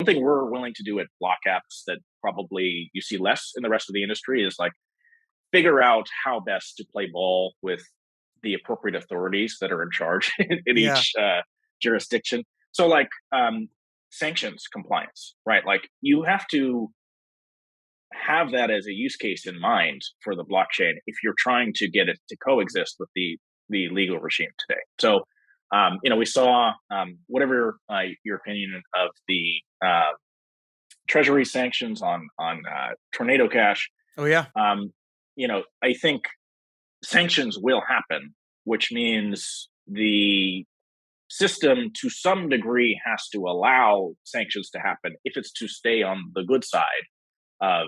thing we're willing to do at BlockApps that probably you see less in the rest of the industry is like figure out how best to play ball with the appropriate authorities that are in charge in Yeah. each jurisdiction. So, like sanctions compliance, right? Like you have to have that as a use case in mind for the blockchain if you're trying to get it to coexist with the legal regime today. So, we saw whatever your opinion of the treasury sanctions on Tornado Cash. Oh yeah. Um, I think sanctions will happen, which means the system to some degree has to allow sanctions to happen if it's to stay on the good side of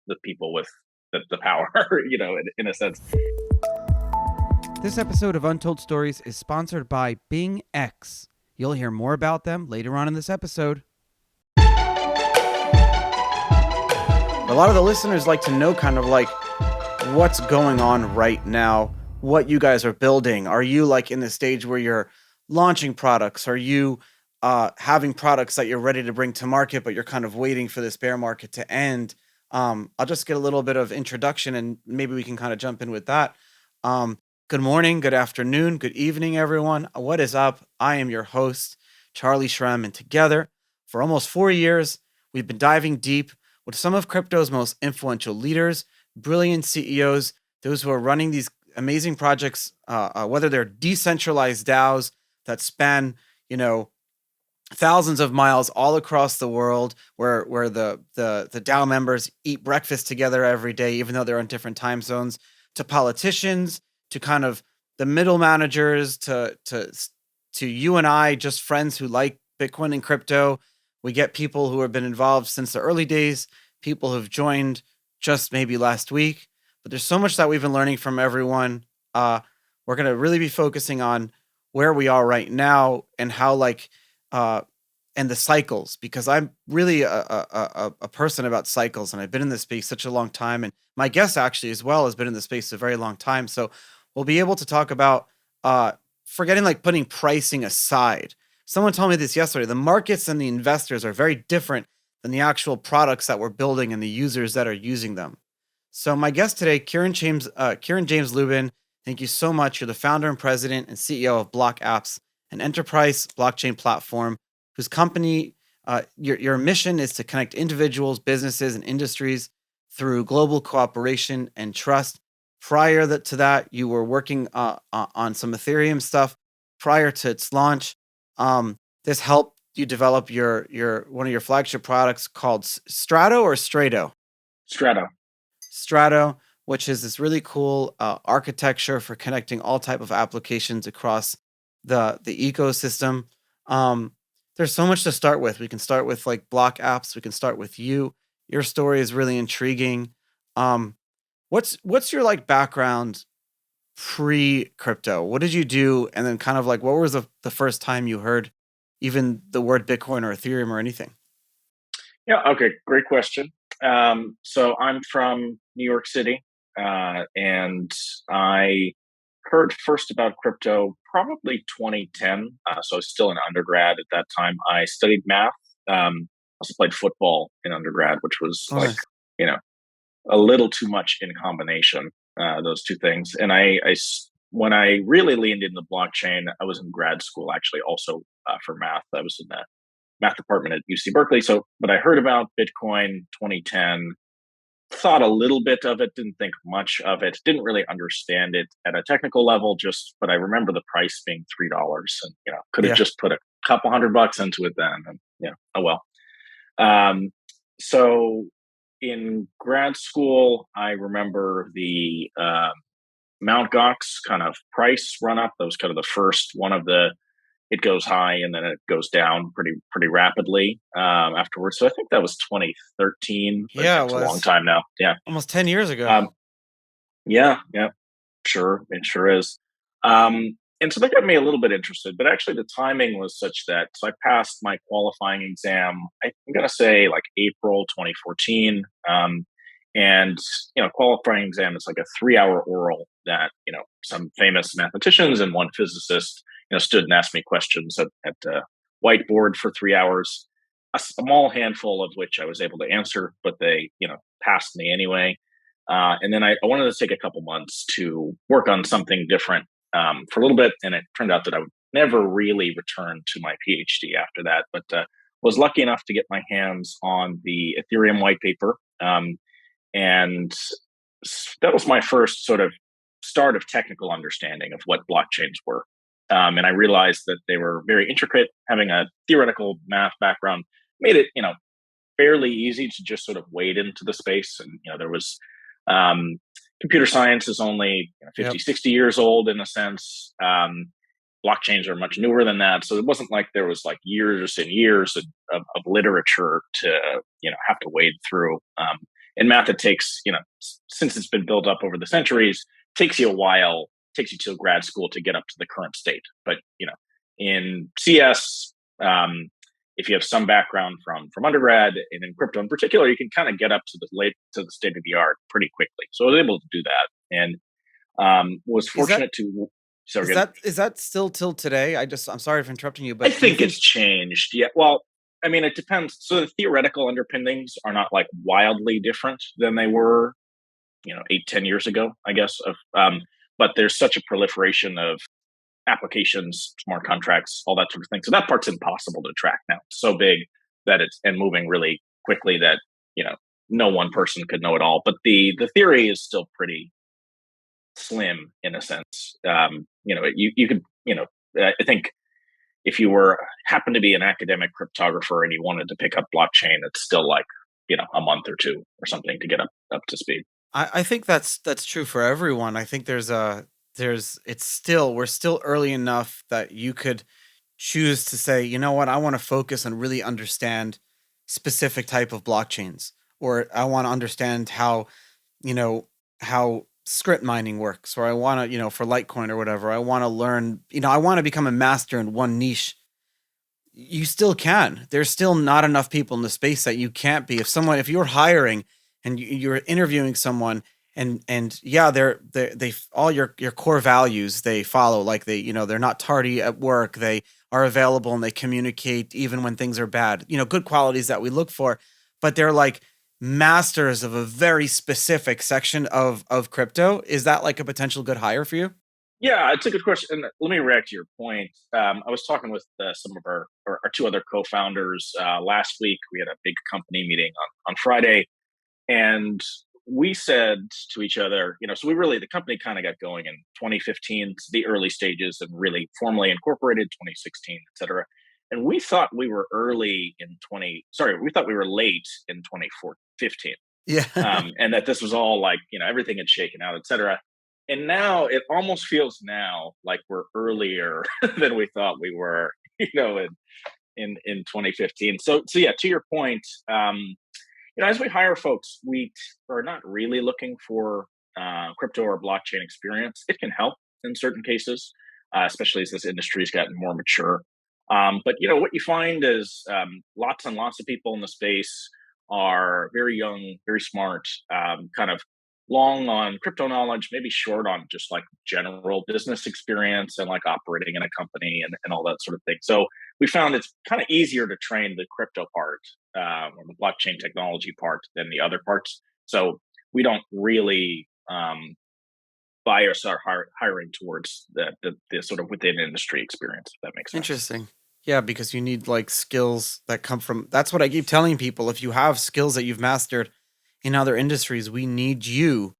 the people with the power in a sense. This episode of Untold Stories is sponsored by Bing X. You'll hear more about them later on in this episode. A lot of the listeners like to know kind of like what's going on right now, what you guys are building. Are you like in the stage where you're launching products? Are you having products that you're ready to bring to market, but you're kind of waiting for this bear market to end? I'll just get a little bit of introduction and maybe we can kind of jump in with that. Good morning, good afternoon, good evening, everyone. What is up? I am your host, Charlie Shrem, and together for almost 4 years, we've been diving deep with some of crypto's most influential leaders, brilliant CEOs, those who are running these amazing projects, whether they're decentralized DAOs that span, thousands of miles all across the world, where the DAO members eat breakfast together every day, even though they're on different time zones, to politicians, to kind of the middle managers, to you and I, just friends who like Bitcoin and crypto. We get people who have been involved since the early days, people who've joined just maybe last week. But there's so much that we've been learning from everyone. We're going to really be focusing on where we are right now and how and the cycles, because I'm really a person about cycles, and I've been in this space such a long time. And my guest actually as well has been in the space a very long time. So we'll be able to talk about forgetting like putting pricing aside. Someone told me this yesterday. The markets and the investors are very different than the actual products that we're building and the users that are using them. So my guest today, Kieren James-Lubin, thank you so much. You're the founder and president and CEO of BlockApps, an enterprise blockchain platform whose company, your mission is to connect individuals, businesses, and industries through global cooperation and trust. Prior to that, you were working on some Ethereum stuff prior to its launch. This helped you develop your one of your flagship products called Strato or Strato? Strato, which is this really cool architecture for connecting all type of applications across the ecosystem. There's so much to start with. We can start with like BlockApps. We can start with you. Your story is really intriguing. What's your like background pre-crypto? What did you do? And then kind of like, what was the first time you heard even the word Bitcoin or Ethereum or anything? Yeah. Okay. Great question. So I'm from New York City, and I heard first about crypto probably 2010. So I was still an undergrad at that time. I studied math. Also played football in undergrad, which was Oh, like, nice. you know, a little too much in combination, those two things. And when I really leaned into blockchain, I was in grad school actually, also for math. I was in the math department at UC Berkeley. So, but I heard about Bitcoin 2010, thought a little bit of it, didn't think much of it, didn't really understand it at a technical level. But I remember the price being $3, and could have Yeah. just put a couple $100 into it then, and oh well. So in grad school, I remember the Mount Gox kind of price run up. That was kind of the first one of the. It goes high and then it goes down pretty rapidly afterwards. So I think that was 2013. But Yeah, it it's a long was time now. Yeah. almost 10 years ago. Um, yeah. Sure, it sure is. And so that got me a little bit interested. But actually, the timing was such that I passed my qualifying exam. I'm gonna say like April 2014. And qualifying exam is like a 3-hour oral that some famous mathematicians and one physicist stood and asked me questions at whiteboard for 3 hours. a small handful of which I was able to answer, but they, passed me anyway. And then I wanted to take a couple months to work on something different for a little bit, and it turned out that I would never really return to my PhD after that. But was lucky enough to get my hands on the Ethereum white paper, and that was my first sort of start of technical understanding of what blockchains were. And I realized that they were very intricate. Having a theoretical math background made it, fairly easy to just sort of wade into the space. And, there was um, computer science is only 50, Yep. 60 years old in a sense. Blockchains are much newer than that. So it wasn't like there was like years and years of literature to, have to wade through. In math, it takes, since it's been built up over the centuries, takes you a while, takes you to grad school to get up to the current state. But, in CS, if you have some background from undergrad and in crypto in particular, you can kind of get up to the state of the art pretty quickly. So I was able to do that, and was Is that fortunate to. So is again, that is that still till today? I'm sorry for interrupting you, I but do you think it's think changed. Yeah. Well, I mean, it depends. So the theoretical underpinnings are not like wildly different than they were, 8, 10 years ago, I guess. But there's such a proliferation of applications, smart contracts, all that sort of thing. So that part's impossible to track now. It's so big that it's and moving really quickly that no one person could know it all. But the theory is still pretty slim in a sense. You could I think if you were happen to be an academic cryptographer and you wanted to pick up blockchain, it's still like a month or two or something to get up to speed. I think that's true for everyone. I think there's it's still we're still early enough that you could choose to say, you know what, I want to focus and really understand specific type of blockchains, or I want to understand how, you know, how script mining works, or I want to, for Litecoin or whatever, I want to learn, I want to become a master in one niche. You still can. There's still not enough people in the space that you can't be. If you're hiring and you're interviewing someone, and yeah, they all your core values they follow, like they're not tardy at work, they are available and they communicate even when things are bad. Good qualities that we look for, but they're like masters of a very specific section of crypto. Is that like a potential good hire for you? Yeah, it's a good question. And let me react to your point. I was talking with some of our two other co-founders last week. We had a big company meeting on Friday, and we said to each other, so the company kind of got going in 2015, the early stages, and really formally incorporated 2016, et cetera. And we thought we were we thought we were late in 2015, Yeah. and that this was all like, everything had shaken out, et cetera. And now it almost feels now like we're earlier than we thought we were, in 2015. So yeah, to your point, as we hire folks, we are not really looking for crypto or blockchain experience. It can help in certain cases, especially as this industry has gotten more mature. But what you find is lots and lots of people in the space are very young, very smart, kind of long on crypto knowledge, maybe short on just like general business experience and like operating in a company and all that sort of thing. So we found it's kind of easier to train the crypto part or the blockchain technology part than the other parts. So we don't really bias our hiring towards the sort of within industry experience, if that makes sense. Interesting. Yeah, because you need like skills that come from that's what I keep telling people. If you have skills that you've mastered in other industries, we need you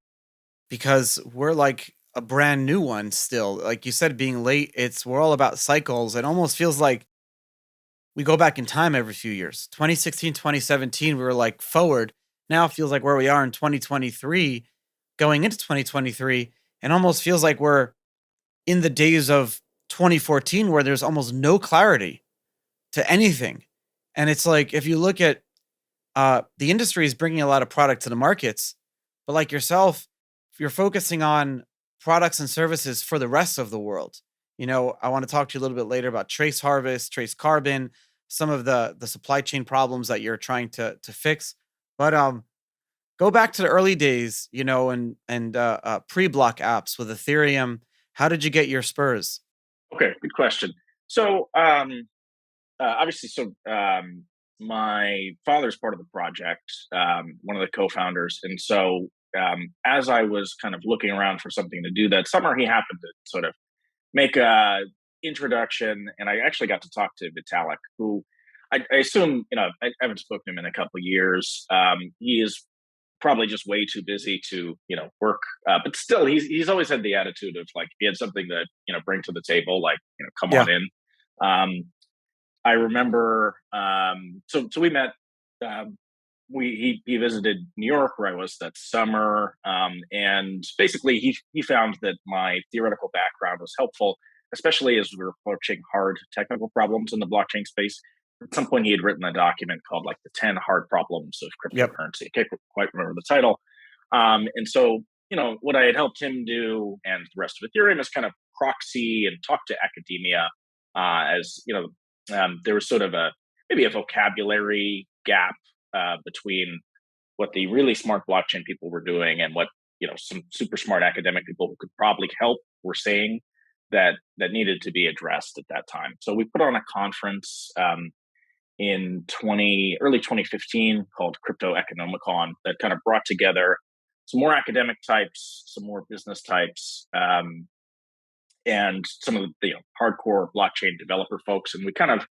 because we're like a brand new one still. Like you said, being late, we're all about cycles. It almost feels like we go back in time every few years. 2016, 2017, we were like forward. Now it feels like where we are in 2023, going into 2023, and almost feels like we're in the days of 2014 where there's almost no clarity to anything. And it's like if you look at the industry is bringing a lot of product to the markets, but like yourself, if you're focusing on products and services for the rest of the world, I want to talk to you a little bit later about trace harvest, trace carbon, some of the supply chain problems that you're trying to fix. But go back to the early days, and pre-block apps with Ethereum. How did you get your spurs? Okay, good question. So obviously, my father's part of the project, one of the co-founders, and so as I was kind of looking around for something to do that summer, he happened to sort of make a introduction, and I actually got to talk to Vitalik, who I assume I haven't spoken to him in a couple of years. He is probably just way too busy to work, but still he's always had the attitude of like, if he had something to bring to the table, like come Yeah. on in. Um, I remember, so we met. Um, he visited New York where I was that summer, and basically he found that my theoretical background was helpful, especially as we were approaching hard technical problems in the blockchain space. At some point, he had written a document called like the 10 hard problems of Yep. cryptocurrency. I can't quite remember the title. And so, what I had helped him do and the rest of Ethereum is kind of proxy and talk to academia, as there was sort of maybe a vocabulary gap between what the really smart blockchain people were doing and what some super smart academic people who could probably help were saying that needed to be addressed at that time. So we put on a conference in early 2015 called Crypto Economicon that kind of brought together some more academic types, some more business types, and some of the hardcore blockchain developer folks. And we kind of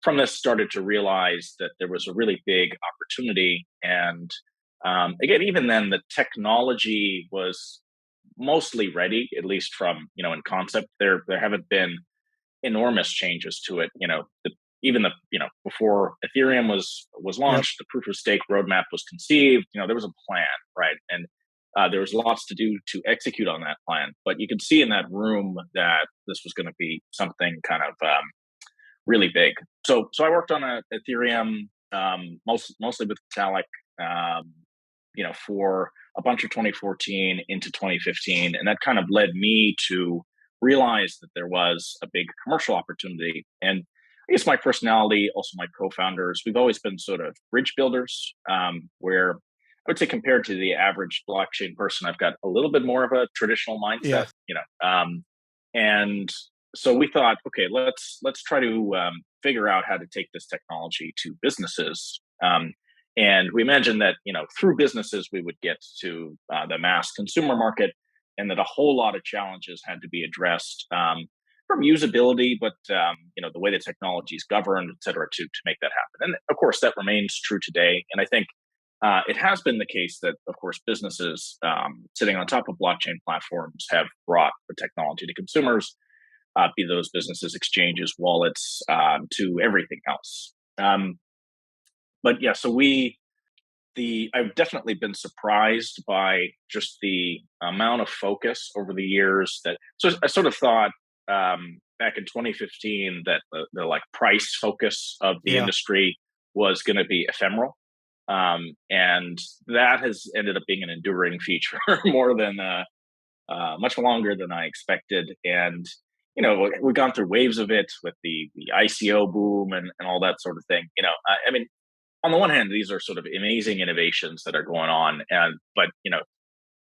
from this started to realize that there was a really big opportunity. And again, even then, the technology was mostly ready, at least from in concept. There haven't been enormous changes to it. Even the before Ethereum was Yep. launched, the proof of stake roadmap was conceived. There was a plan, right? And there was lots to do to execute on that plan. But you could see in that room that this was going to be something kind of really big. So I worked on Ethereum, mostly with Vitalik, um, for a bunch of 2014 into 2015, and that kind of led me to realize that there was a big commercial opportunity. And I guess my personality, also my co-founders, we've always been sort of bridge builders, where I would say compared to the average blockchain person, I've got a little bit more of a traditional mindset, Yeah. and so we thought, okay, let's try to figure out how to take this technology to businesses. And we imagined that through businesses we would get to the mass consumer market, and that a whole lot of challenges had to be addressed, from usability, but the way the technology is governed, et cetera, to make that happen. And of course, that remains true today. And I think it has been the case that, of course, businesses sitting on top of blockchain platforms have brought the technology to consumers, be those businesses, exchanges, wallets, to everything else. But yeah, so I've definitely been surprised by just the amount of focus over the years. So I sort of thought back in 2015 that the like price focus of the Yeah. industry was going to be ephemeral, and that has ended up being an enduring feature more than much longer than I expected. And we've gone through waves of it with the ICO boom and all that sort of thing. I mean, on the one hand, these are sort of amazing innovations that are going on, but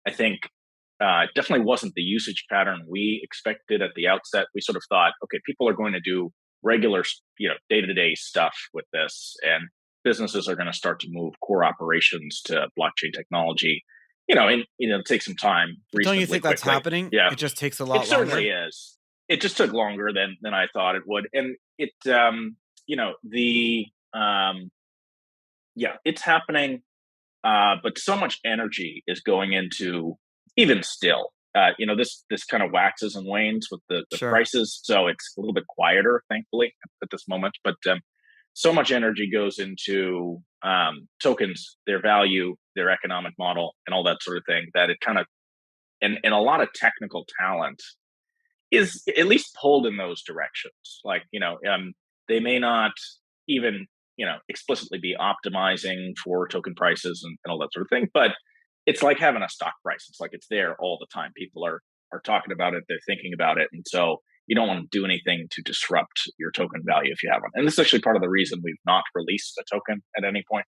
I think it definitely wasn't the usage pattern we expected at the outset. We sort of thought, okay, people are going to do regular, day-to-day stuff with this, and businesses are going to start to move core operations to blockchain technology. And take some time, But don't you reasonably think that's quickly. happening? Yeah, It just takes a it lot certainly longer. is. It just took longer than I thought it would, and it, the yeah, it's happening, but so much energy is going into even still. This kind of waxes and wanes with the Sure. prices, so it's a little bit quieter, thankfully, at this moment. But so much energy goes into tokens, their value, their economic model, and all that sort of thing, that it kind of and a lot of technical talent is at least pulled in those directions. Like, they may not even, explicitly be optimizing for token prices and all that sort of thing, but it's like having a stock price. It's like it's there all the time. People are talking about it, they're thinking about it. And so you don't want to do anything to disrupt your token value if you have one. And this is actually part of the reason we've not released a token at any point,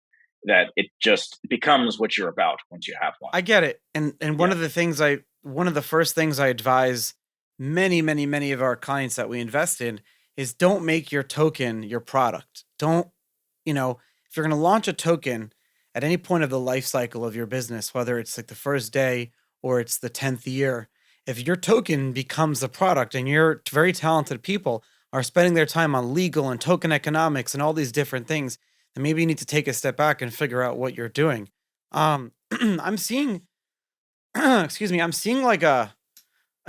that it just becomes what you're about once you have one. I get it. And Yeah. one of the first things I advise many of our clients that we invest in is don't make your token your product. Don't, you know, if you're going to launch a token at any point of the life cycle of your business, whether it's like the first day or it's the 10th year, if your token becomes a product and your very talented people are spending their time on legal and token economics and all these different things, then maybe you need to take a step back and figure out what you're doing. I'm seeing, excuse me, I'm seeing like a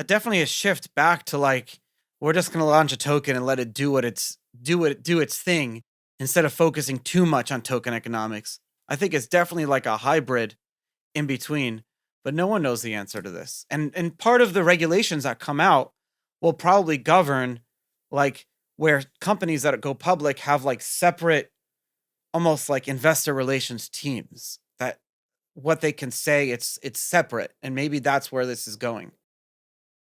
definitely a shift back to like we're just going to launch a token and let it do its thing instead of focusing too much on token economics. I think it's definitely like a hybrid in between, but no one knows the answer to this. And part of the regulations that come out will probably govern like where companies that go public have like separate almost like investor relations teams that what they can say it's separate, and maybe that's where this is going.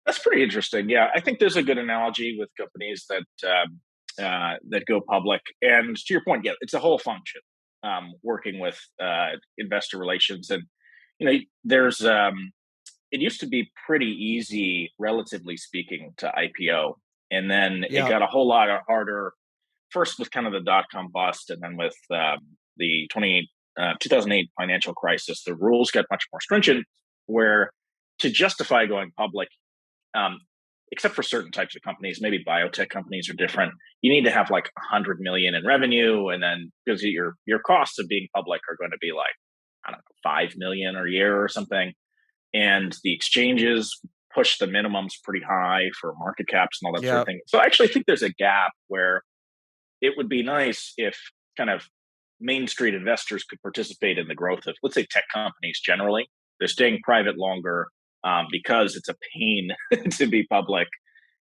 That's pretty interesting. Yeah, I think there's a good analogy with companies that go public. And to your point, yeah, it's a whole function working with investor relations. And there's it used to be pretty easy, relatively speaking, to IPO, and then it Yeah. got a whole lot harder. First with kind of the dot-com bust, and then with the 2008 financial crisis, the rules got much more stringent. Where to justify going public, um, except for certain types of companies, maybe biotech companies are different. You need to have like 100 million in revenue, and then because your costs of being public are going to be like, I don't know, 5 million a year or something, and the exchanges push the minimums pretty high for market caps and all that sort Yeah. of thing. So I actually think there's a gap where it would be nice if kind of Main Street investors could participate in the growth of, let's say, tech companies generally. They're staying private longer because it's a pain to be public.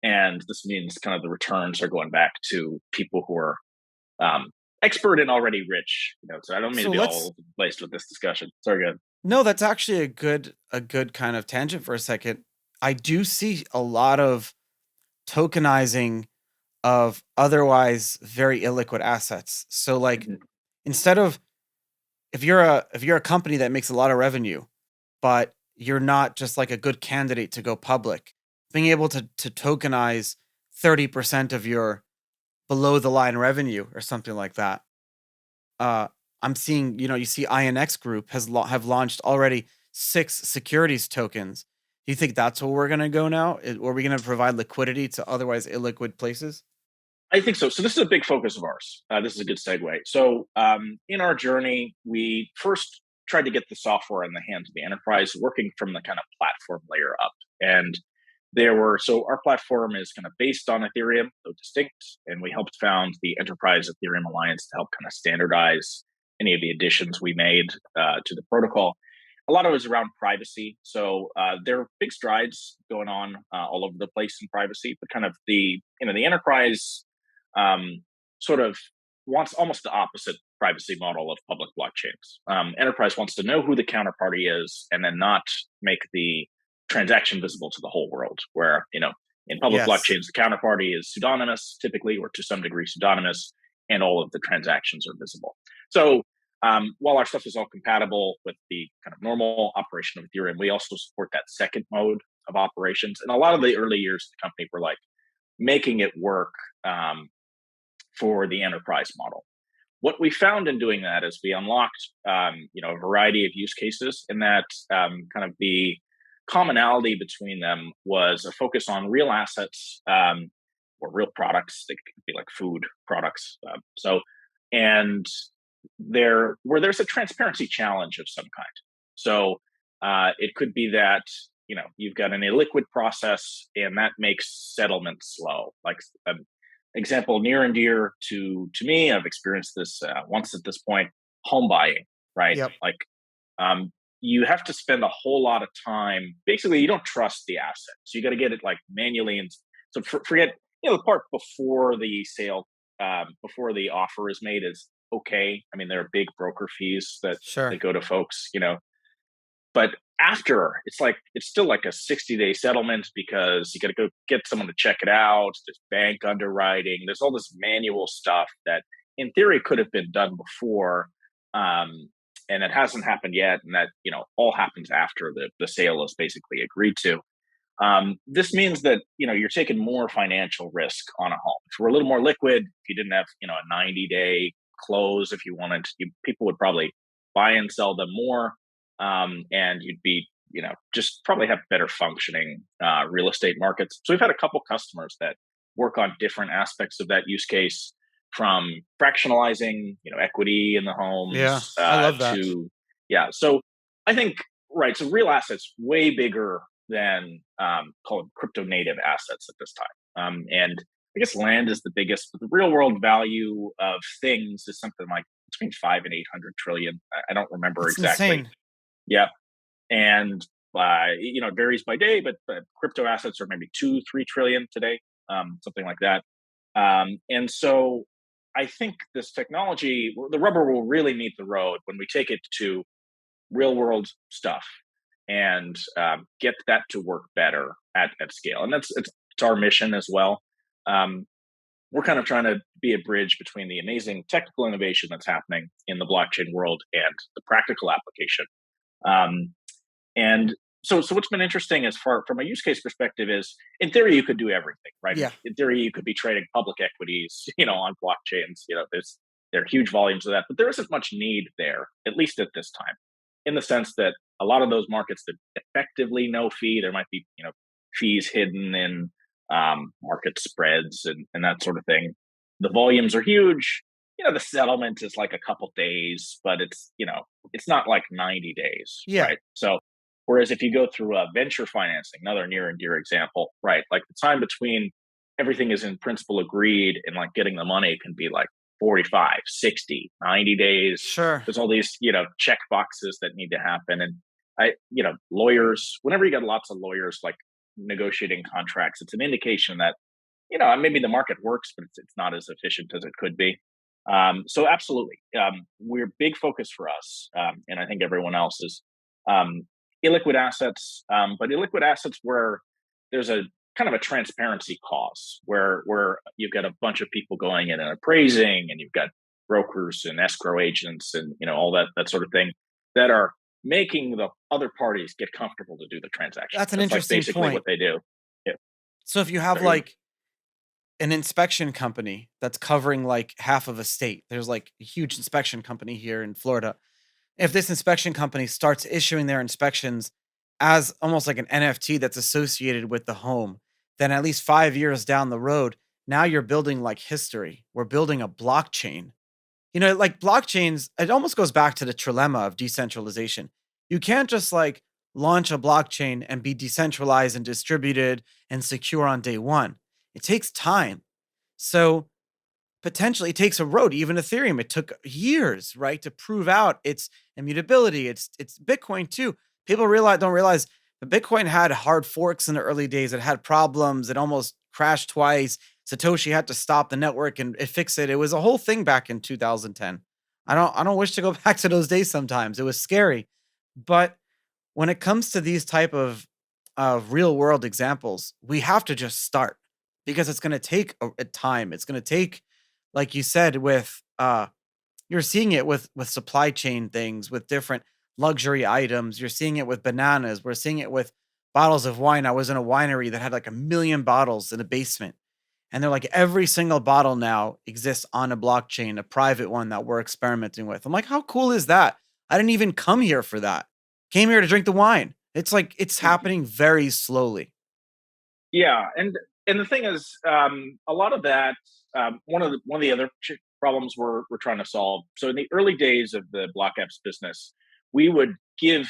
And this means kind of the returns are going back to people who are um, expert and already rich. So I don't mean to So be all let's over the place with this discussion. Sorry, good. no, that's actually a good kind of tangent for a second. I do see a lot of tokenizing of otherwise very illiquid assets. So like Mhm. instead of if you're a company that makes a lot of revenue, but you're not just like a good candidate to go public, being able to tokenize 30% of your below the line revenue or something like that. Uh I'm seeing, you see INX Group have launched already 6 securities tokens. Do you think that's where we're going to go now? Are we going to provide liquidity to otherwise illiquid places? I think so. So this is a big focus of ours. This is a good segue. So in our journey, we first tried to get the software in the hands of the enterprise, working from the kind of platform layer up. And so our platform is kind of based on Ethereum, though distinct, and we helped found the Enterprise Ethereum Alliance to help kind of standardize any of the additions we made to the protocol. A lot of it was around privacy. So there are big strides going on all over the place in privacy, but kind of the enterprise sort of wants almost the opposite privacy model of public blockchains. Enterprise wants to know who the counterparty is and then not make the transaction visible to the whole world. Where, in public Yes. blockchains, the counterparty is pseudonymous typically, or to some degree pseudonymous, and all of the transactions are visible. So while our stuff is all compatible with the kind of normal operation of Ethereum, we also support that second mode of operations. And a lot of the early years of the company were like making it work um, for the enterprise model. What we found in doing that is we unlocked, a variety of use cases, and that kind of the commonality between them was a focus on real assets or real products. They could be like food products. And where there's a transparency challenge of some kind. So it could be that you've got an illiquid process, and that makes settlement slow. Like an example near and dear to me, I've experienced this once at this point: home buying. Right, Yep. like you have to spend a whole lot of time. Basically, you don't trust the asset, so you got to get it like manually. And so forget the part before the sale, before the offer is made is okay. I mean, there are big broker fees that Sure. go to folks, but after, it's still like a 60-day settlement because you got to go get someone to check it out. There's bank underwriting. There's all this manual stuff that in theory could have been done before. And it hasn't happened yet. And that, all happens after the sale is basically agreed to. This means that, you're taking more financial risk on a home. If we're a little more liquid, if you didn't have, a 90-day close if you wanted to. People would probably buy and sell them more, and you'd be, just probably have better functioning real estate markets. So we've had a couple customers that work on different aspects of that use case, from fractionalizing, equity in the Yeah, homes, I love that. to yeah. So I think, right. So real assets way bigger than called crypto native assets at this time. And I guess land is the biggest, but the real world value of things is something like between 5 and 800 trillion. I don't remember It's exactly. insane. Yeah, and it varies by day, but crypto assets are maybe 2-3 trillion today, something like that. And so I think this technology, the rubber will really meet the road when we take it to real world stuff and get that to work better at scale. And it's our mission as well. Um, we're kind of trying to be a bridge between the amazing technical innovation that's happening in the blockchain world and the practical application. Um, and so what's been interesting as far from a use case perspective is, in theory, you could do everything, right? Yeah. In theory, you could be trading public equities, on blockchains. There are huge volumes of that, but there isn't much need there, at least at this time, in the sense that a lot of those markets that effectively no fee, there might be, fees hidden in market spreads and that sort of thing. The volumes are huge. The settlement is like a couple days, but it's not like 90 days, Yeah. right? So whereas if you go through venture financing, another near and dear example, right? Like the time between everything is in principle agreed and like getting the money can be like 45, 60, 90 days. Sure. There's all these, check boxes that need to happen. And lawyers, whenever you got lots of lawyers like negotiating contracts, it's an indication that, maybe the market works, but it's not as efficient as it could be. So absolutely, we're big focus for us, and I think everyone else is um, illiquid assets, but illiquid assets where there's a kind of a transparency cause, where you've got a bunch of people going in and appraising, and you've got brokers and escrow agents, and all that sort of thing, that are making the other parties get comfortable to do the transaction. That's an That's like interesting basically what point. they do. Yeah. So if you have Sorry, go ahead. like an inspection company that's covering like half of a state, there's like a huge inspection company here in Florida. If this inspection company starts issuing their inspections as almost like an NFT that's associated with the home, then at least 5 years down the road, now you're building like history. We're building a blockchain. Like blockchains, it almost goes back to the trilemma of decentralization. You can't just like launch a blockchain and be decentralized and distributed and secure on day one. It takes time. So potentially it takes a road. Even Ethereum, it took years, right, to prove out its immutability. It's Bitcoin too. People don't realize that Bitcoin had hard forks in the early days. It had problems. It almost crashed twice. Satoshi had to stop the network and fix it. It was a whole thing back in 2010. I don't wish to go back to those days sometimes. It was scary. But when it comes to these type of real world examples, we have to just start because it's going to take a time. It's going to take, like you said, with you're seeing it with supply chain things, with different luxury items. You're seeing it with bananas. We're seeing it with bottles of wine. I was in a winery that had like 1 million bottles in a basement. And they're like, every single bottle now exists on a blockchain, a private one that we're experimenting with. I'm like, how cool is that? I didn't even come here for that. Came here to drink the wine. It's like it's happening very slowly. Yeah, and the thing is, a lot of that. One of the other problems we're trying to solve. So in the early days of the BlockApps business, we would give,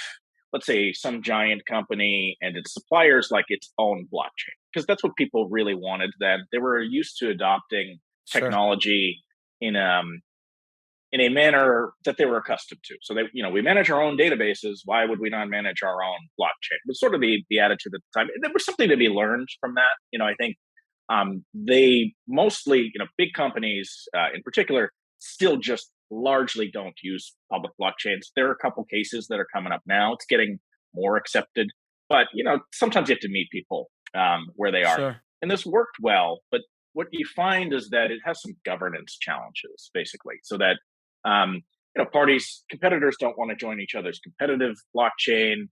let's say, some giant company and its suppliers like its own blockchain, because that's what people really wanted then. They were used to adopting Sure. technology in in a manner that they were accustomed to. So we manage our own databases. Why would we not manage our own blockchain? It was sort of the attitude at the time. There was something to be learned from that. I think they mostly, big companies in particular, still just largely don't use public blockchains. There are a couple cases that are coming up now. It's getting more accepted, but sometimes you have to meet people where they are, Sure. and this worked well. But what you find is that it has some governance challenges, basically, so that competitors don't want to join each other's competitive blockchain,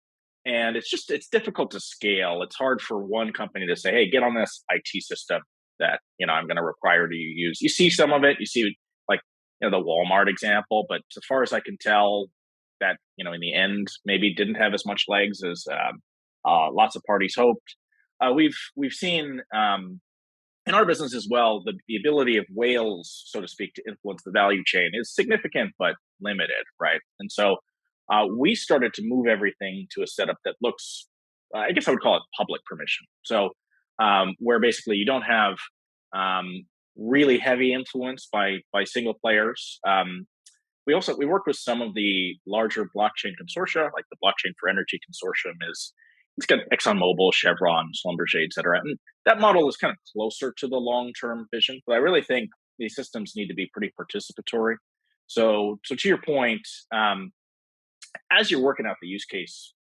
and it's difficult to scale. It's hard for one company to say, "Hey, get on this IT system that I'm going to require to use." You see some of it. You see like the Walmart example, but so far as I can tell, that in the end maybe didn't have as much legs as lots of parties hoped. We've seen in our business as well, the ability of whales, so to speak, to influence the value chain is significant but limited, right? And so we started to move everything to a setup that looks, I guess I would call it public permission. So where basically you don't have um, really heavy influence by single players. We work with some of the larger blockchain consortia, like the Blockchain for Energy Consortium is it's got ExxonMobil, Chevron, Schlumberger, et cetera. And that model is kind of closer to the long-term vision, but I really think these systems need to be pretty participatory. So to your point, as you're working out the use case,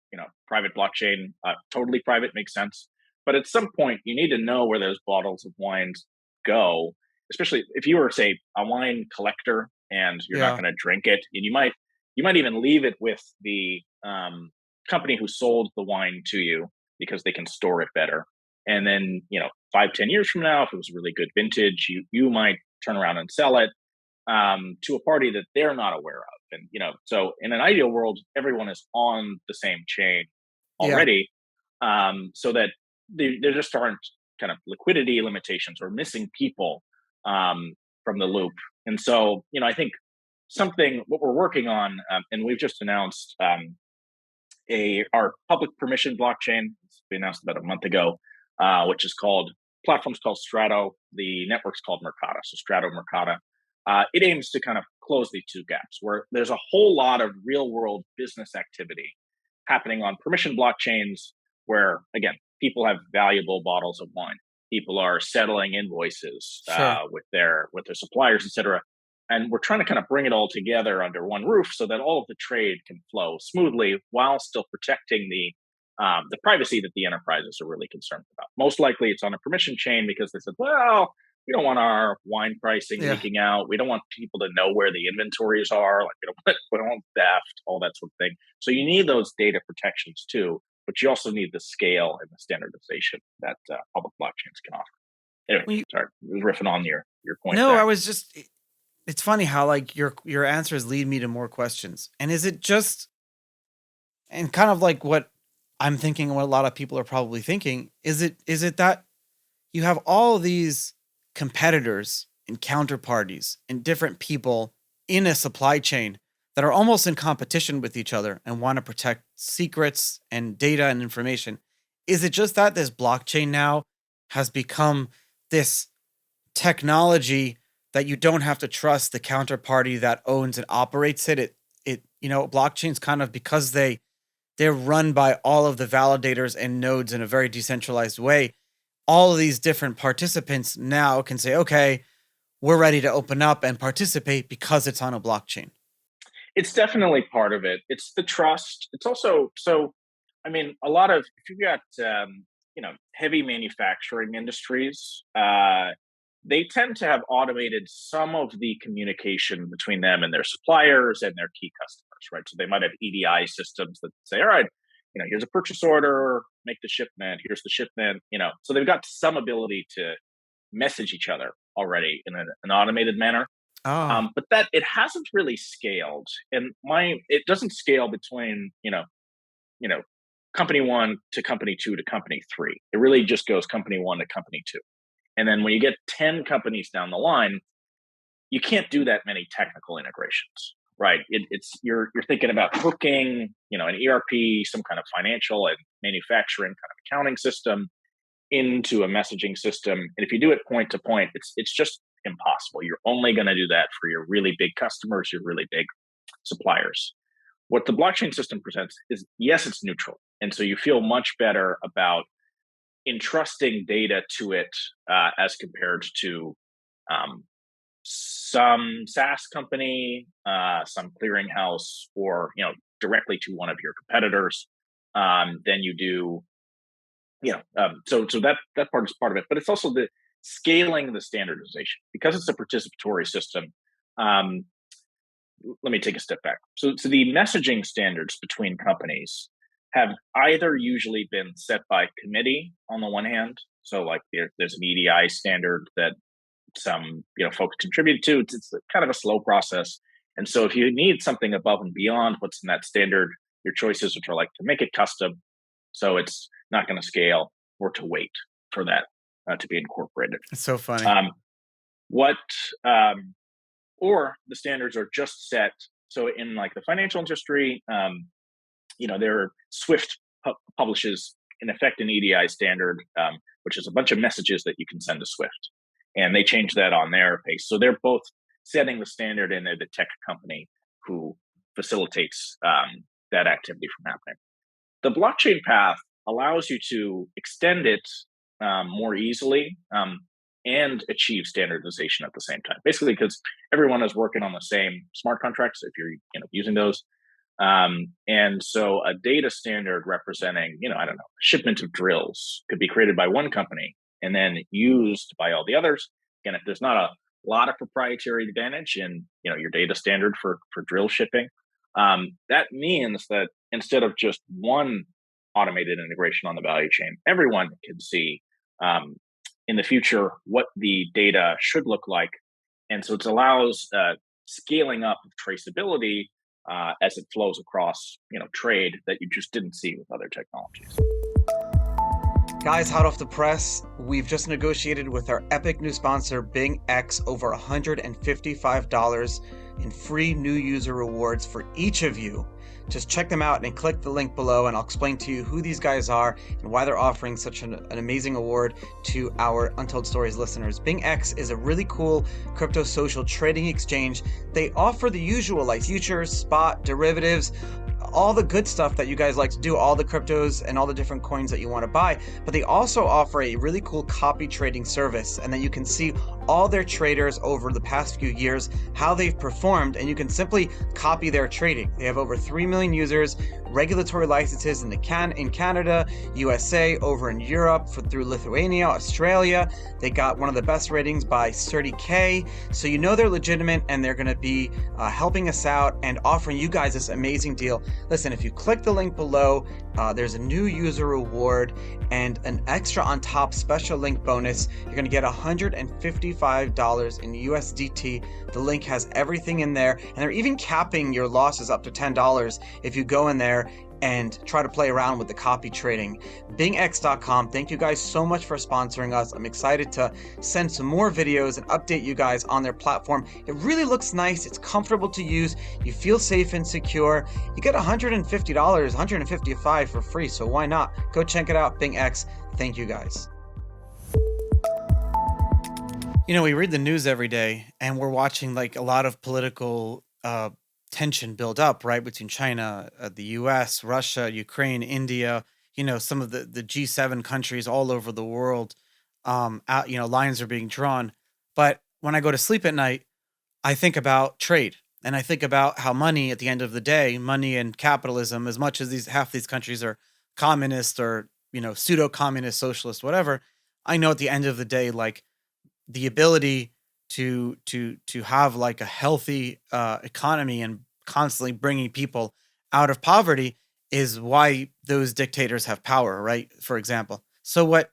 private blockchain, totally private makes sense. But at some point, you need to know where those bottles of wines go, especially if you were, say, a wine collector and you're not Yeah. going to drink it, and you might even leave it with the company who sold the wine to you because they can store it better. And then, 5, 10 years from now, if it was really good vintage, you might turn around and sell it to a party that they're not aware of. And so in an ideal world, everyone is on the same chain Yeah. already, so that there just aren't kind of liquidity limitations or missing people from the loop. And so, I think something what we're working on, and we've just announced our public permission blockchain. We announced about a month ago, which is called platform's called Strato. The network's called Mercata. So Strato Mercata. It aims to kind of close these two gaps where there's a whole lot of real world business activity happening on permission blockchains where, again, people have valuable bottles of wine. People are settling invoices Sure. with their suppliers, et cetera. And we're trying to kind of bring it all together under one roof so that all of the trade can flow smoothly while still protecting the privacy that the enterprises are really concerned about. Most likely, it's on a permission chain because they said, "Well, we don't want our wine pricing Yeah. leaking out. We don't want people to know where the inventories are. Like we don't want theft, all that sort of thing." So you need those data protections too, but you also need the scale and the standardization that public blockchains can offer. Anyway, Well, sorry, I was riffing on your point no, I there. was just it's funny how like your answers lead me to more questions. And is it just and kind of like what I'm thinking, what a lot of people are probably thinking, is it that you have all these competitors and counterparties and different people in a supply chain that are almost in competition with each other and want to protect secrets and data and information. Is it just that this blockchain now has become this technology that you don't have to trust the counterparty that owns and operates it? Blockchains kind of because they're run by all of the validators and nodes in a very decentralized way. All of these different participants now can say, okay, we're ready to open up and participate because it's on a blockchain. It's definitely part of it. It's the trust. It's also so. I mean, a lot of if you've got heavy manufacturing industries, they tend to have automated some of the communication between them and their suppliers and their key customers, right? So they might have EDI systems that say, all right, here's a purchase order, make the shipment, here's the shipment, so they've got some ability to message each other already in an automated manner. Oh, But that it hasn't really scaled, and it doesn't scale between you know company one to company two to company three. It really just goes company one to company two, and then when you get 10 companies down the line, you can't do that many technical integrations, right? It's you're thinking about hooking an ERP, some kind of financial and manufacturing kind of accounting system into a messaging system. And if you do it point to point, it's just impossible. You're only going to do that for your really big customers, your really big suppliers. What the blockchain system presents is yes, it's neutral. And so you feel much better about entrusting data to it as compared to um, some SaaS company, some clearinghouse, or directly to one of your competitors than you do so that part is part of it, but it's also the scaling the standardization because it's a participatory system. Um, Let me take a step back. So the messaging standards between companies have either usually been set by committee on the one hand, so like there's an EDI standard that some folks contribute to. It's kind of a slow process. And so if you need something above and beyond what's in that standard, your choices are like to make it custom, so it's not going to scale, or to wait for that to be incorporated. It's so funny. Um, what or the standards are just set. So in like the financial industry, there Swift publishes in effect an EDI standard, which is a bunch of messages that you can send to Swift, and they change that on their pace. So they're both setting the standard, and they're the tech company who facilitates that activity from happening. The blockchain path allows you to extend it more easily and achieve standardization at the same time. Basically, because everyone is working on the same smart contracts if you're using those. And so a data standard representing, I don't know, a shipment of drills could be created by one company and then used by all the others. Again, if there's not a lot of proprietary advantage in your data standard for drill shipping, that means that instead of just one automated integration on the value chain, everyone can see in the future what the data should look like. And so it allows scaling up of traceability as it flows across trade that you just didn't see with other technologies. Guys, hot off the press, we've just negotiated with our epic new sponsor, BingX, over $155 in free new user rewards for each of you. Just check them out and click the link below, and I'll explain to you who these guys are and why they're offering such an amazing award to our Untold Stories listeners. BingX is a really cool crypto social trading exchange. They offer the usual like futures, spot, derivatives, all the good stuff that you guys like to do, all the cryptos and all the different coins that you want to buy, but they also offer a really cool copy trading service, and then you can see all their traders over the past few years, how they've performed, and you can simply copy their trading. They have over 3 million users, regulatory licenses in Canada, USA, over in Europe, through Lithuania, Australia. They got one of the best ratings by CertiK, so they're legitimate, and they're going to be helping us out and offering you guys this amazing deal. Listen, if you click the link below, there's a new user reward and an extra on top special link bonus. You're going to get $155 in USDT. The link has everything in there, and they're even capping your losses up to $10 if you go in there and try to play around with the copy trading. BingX.com, thank you guys so much for sponsoring us. I'm excited to send some more videos and update you guys on their platform. It really looks nice. It's comfortable to use. You feel safe and secure. You get $150, $155 for free, so why not? Go check it out, BingX. Thank you guys. We read the news every day, and we're watching like a lot of political tension build up, right, between China, the US, Russia, Ukraine, India, some of the G7 countries all over the world. Lines are being drawn. But when I go to sleep at night, I think about trade, and I think about how money, at the end of the day, money and capitalism, as much as half these countries are communist or pseudo-communist, socialist, whatever, I know at the end of the day, like, the ability to have like a healthy economy and constantly bringing people out of poverty is why those dictators have power, right? For example. So what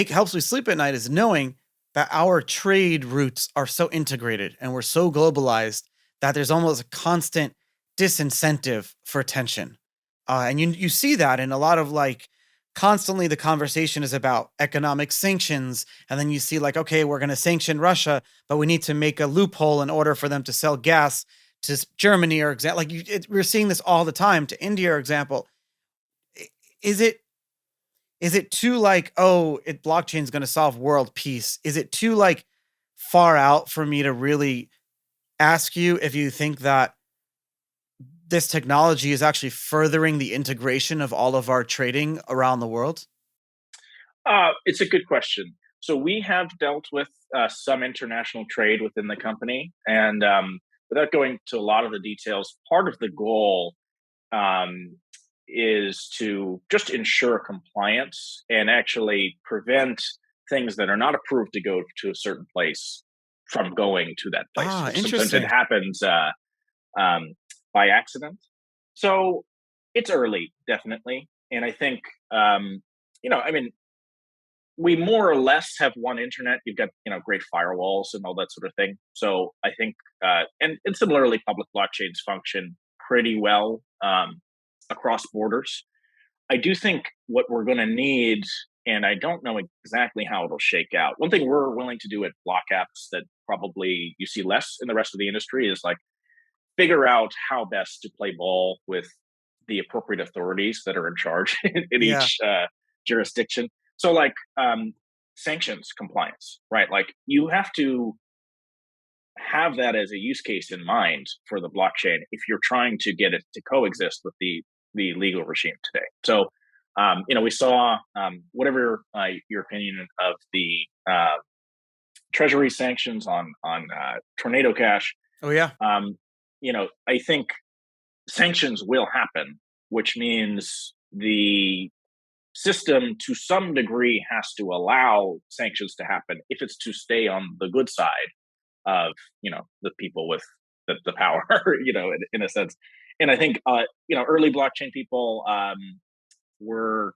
helps me sleep at night is knowing that our trade routes are so integrated and we're so globalized that there's almost a constant disincentive for tension. And you see that in a lot of like, constantly the conversation is about economic sanctions. And then you see like, okay, we're going to sanction Russia, but we need to make a loophole in order for them to sell gas to Germany, or we're seeing this all the time, to India, for example. Is it too like, blockchain is going to solve world peace? Is it too like far out for me to really ask you if you think that this technology is actually furthering the integration of all of our trading around the world? It's a good question. So we have dealt with some international trade within the company, and without going to a lot of the details, part of the goal is to just ensure compliance and actually prevent things that are not approved to go to a certain place from going to that place. Sometimes it happens by accident. So it's early, definitely. And I think, we more or less have one internet. You've got great firewalls and all that sort of thing. So I think, and similarly, public blockchains function pretty well across borders. I do think what we're going to need, and I don't know exactly how it'll shake out. One thing we're willing to do at BlockApps that probably you see less in the rest of the industry is like figure out how best to play ball with the appropriate authorities that are in charge in Yeah. each jurisdiction. So, like sanctions compliance, right? Like you have to have that as a use case in mind for the blockchain if you're trying to get it to coexist with the legal regime today. So, we saw whatever your opinion of the treasury sanctions on Tornado Cash. Oh yeah. I think sanctions will happen, which means the system to some degree has to allow sanctions to happen if it's to stay on the good side of the people with the power, in a sense. And I think early blockchain people were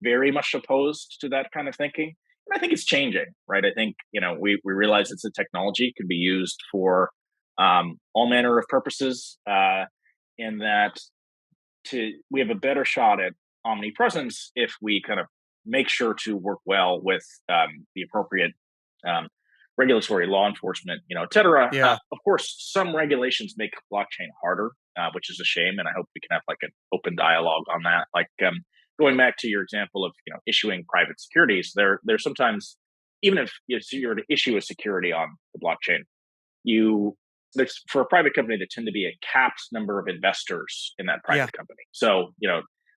very much opposed to that kind of thinking. And I think it's changing, right? I think we realize it's a technology could be used for all manner of purposes, and that we have a better shot at omnipresence if we kind of make sure to work well with the appropriate um, regulatory law enforcement, et cetera. Yeah. Of course, some regulations make blockchain harder, which is a shame, and I hope we can have like an open dialogue on that. Like going back to your example of issuing private securities, there's sometimes even if you're to issue a security on the blockchain, you there's for a private company there tend to be a capped number of investors in that Yeah. private company. So,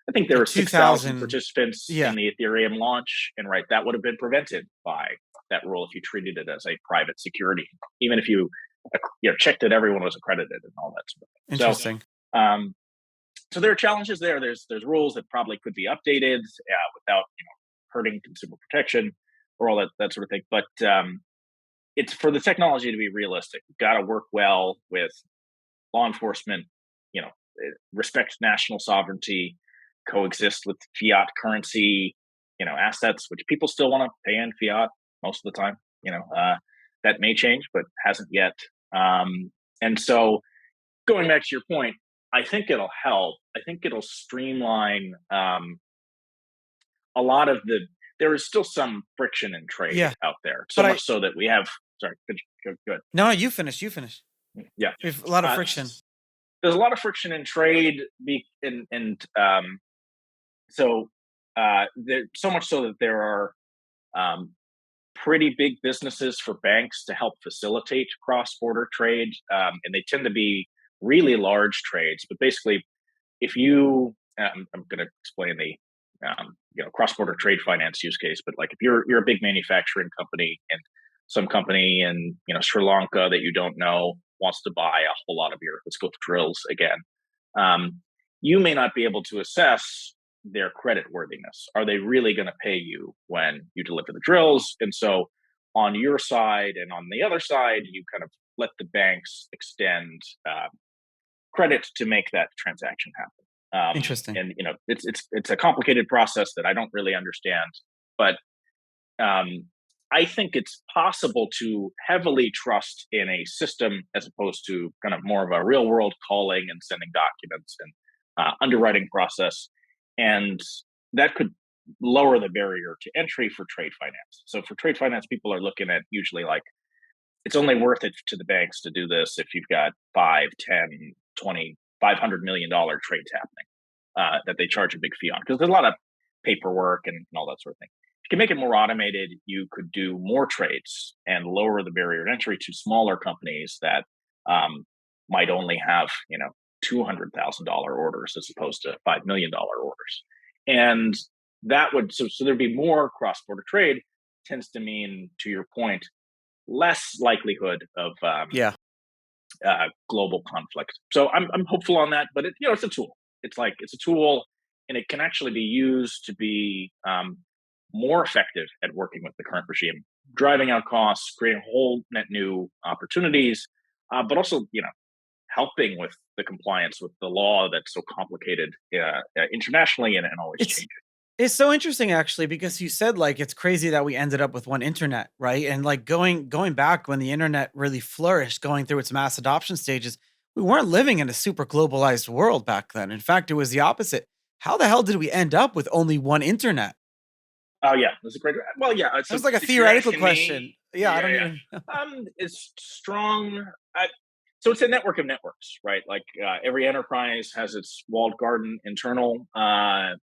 I think there Like were 6,000 2000. participants Yeah. in the Ethereum launch, and right, that would have been prevented by that rule if you treated it as a private security, even if you checked that everyone was accredited and all that sort of thing. Interesting. So, so there are challenges there. There's rules that probably could be updated without hurting consumer protection or all that sort of thing. But it's for the technology to be realistic. You've got to work well with law enforcement, respect national sovereignty, coexist with fiat currency, assets, which people still want to pay in fiat most of the time. That may change, but hasn't yet. And so, going back to your point, I think it'll help. I think it'll streamline a lot of the. There is still some friction in trade Yeah. out there, so But I much so that we have. Sorry, good. no, you finish. You finish. Yeah. We have a lot of Uh, friction. there's a lot of friction in trade, and so there so much so that there are um, pretty big businesses for banks to help facilitate cross-border trade, and they tend to be really large trades. But basically, if you, I'm going to explain the cross-border trade finance use case, but like if you're a big manufacturing company and some company in Sri Lanka that you don't know wants to buy a whole lot of your, let's go with drills again, um, you may not be able to assess their credit worthiness. Are they really going to pay you when you deliver the drills? And so on your side and on the other side, you kind of let the banks extend credit to make that transaction happen. Interesting. And it's a complicated process that I don't really understand, but um, I think it's possible to heavily trust in a system as opposed to kind of more of a real world calling and sending documents and underwriting process, and that could lower the barrier to entry for trade finance. So for trade finance, people are looking at usually like it's only worth it to the banks to do this if you've got 5, 10, 20, $500 million trades happening that they charge a big fee on because there's a lot of paperwork and all that sort of thing. If you can make it more automated, you could do more trades and lower the barrier to entry to smaller companies that um, might only have $200,000 orders as opposed to $5 million orders, and that would so there'd be more cross border trade. Tends to mean, to your point, less likelihood of Yeah. global conflict. So I'm hopeful on that, but it's a tool. It's a tool, and it can actually be used to be more effective at working with the current regime, driving out costs, creating whole net new opportunities, but also helping with the compliance with the law that's so complicated internationally and always It's changing. It's so interesting actually because you said like it's crazy that we ended up with one internet, right? And like going back when the internet really flourished, going through its mass adoption stages, we weren't living in a super globalized world back then. In fact, it was the opposite. How the hell did we end up with only one internet? Oh yeah, that's a great. Well, yeah. That So was like a if you're theoretical asking question. me, Yeah, I yeah, don't yeah, even it's strong. So it's a network of networks, right? Like every enterprise has its walled garden internal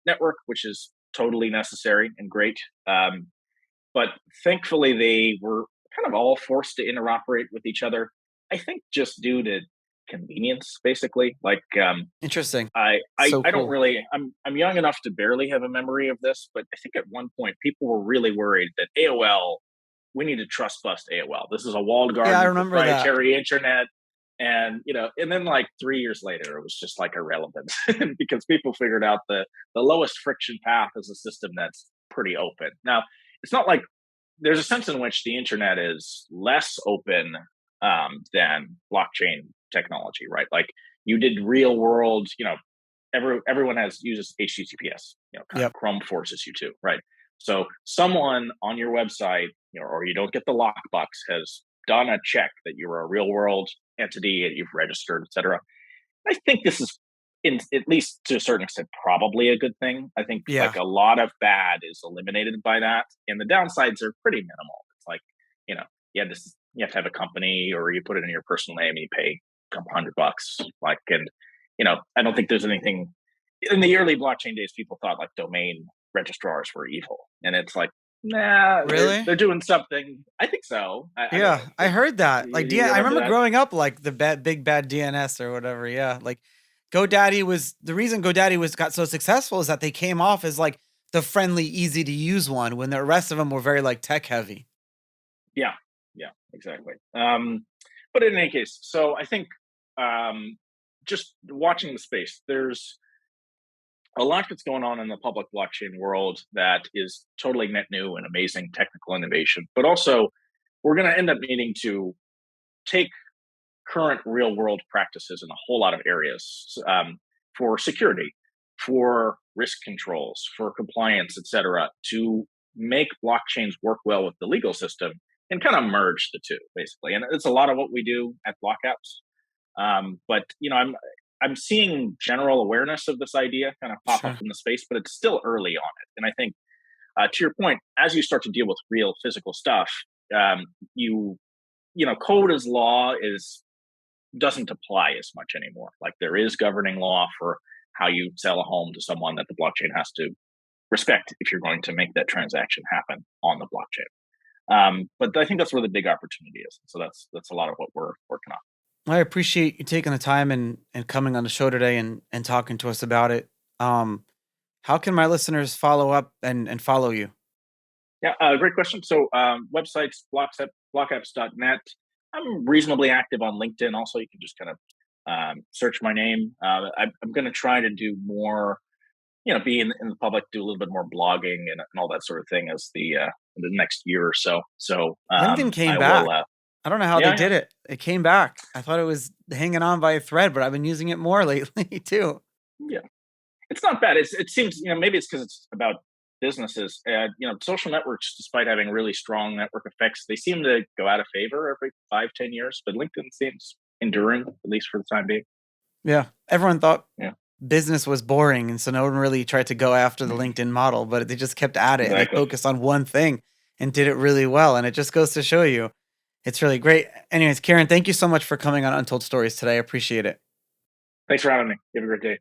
network, which is totally necessary and great. But thankfully, they were kind of all forced to interoperate with each other. I think just due to convenience, basically. Like interesting. I So don't cool. really I'm young enough to barely have a memory of this, but I think at one point people were really worried that AOL, we need to trust bust AOL. This is a walled Yeah, I garden remember that. proprietary internet. And and then like 3 years later, it was just like irrelevant because people figured out the lowest friction path is a system that's pretty open. Now, it's not like there's a sense in which the internet is less open than blockchain technology, right? Like you did real world, everyone has uses HTTPS, kind of Yep. Chrome forces you to, right? So someone on your website, or you don't get the lockbox, has done a check that you're a real world entity and you've registered, etc. I think this is, at least to a certain extent, probably a good thing. I think like Yeah. a lot of bad is eliminated by that, and the downsides are pretty minimal. It's like, you know, you have to have a company, or you put it in your personal name and you pay a couple $100. Like, and I don't think there's anything in the early blockchain days. People thought like domain registrars were evil, and it's like, nah, Really? they're doing something. I think so. I don't Yeah, know. I heard that. Like, You I remember remember that? growing up, like the big bad DNS or whatever. Yeah, like GoDaddy was the reason GoDaddy was got so successful is that they came off as like the friendly, easy to use one when the rest of them were very like tech heavy. Yeah, yeah, exactly. But in any case, so I think um, just watching the space, there's a lot that's going on in the public blockchain world that is totally net new and amazing technical innovation. But also, we're going to end up needing to take current real world practices in a whole lot of areas for security, for risk controls, for compliance, etc., to make blockchains work well with the legal system and kind of merge the two, basically. And it's a lot of what we do at BlockApps. But I'm seeing general awareness of this idea kind of pop up Sure. in the space, but it's still early on it. And I think, to your point, as you start to deal with real physical stuff, um, you code as law is doesn't apply as much anymore. Like there is governing law for how you sell a home to someone that the blockchain has to respect if you're going to make that transaction happen on the blockchain. But I think that's where the big opportunity is. So that's a lot of what we're working on. I appreciate you taking the time and coming on the show today and talking to us about it. Um, how can my listeners follow up and follow you? Yeah, great question. So websites, blockapps.net. I'm reasonably active on LinkedIn. Also, you can just kind of search my name. I'm going to try to do more, be in the public, do a little bit more blogging and all that sort of thing as the next year or so. So LinkedIn came I will. back. I don't know how they Yeah, yeah, did it. It came back. I thought it was hanging on by a thread, but I've been using it more lately too. yeah. It's not bad. It seems maybe it's because it's about businesses. Social networks, despite having really strong network effects, they seem to go out of favor every 5-10 years. But LinkedIn seems enduring, at least for the time being. Yeah. Everyone thought Yeah, business was boring, and so no one really tried to go after the LinkedIn model, but they just kept at it and they exactly. focused on one thing and did it really well. And it just goes to show you it's really great. Anyways, Karen, thank you so much for coming on Untold Stories today. I appreciate it. Thanks for having me. You have a great day.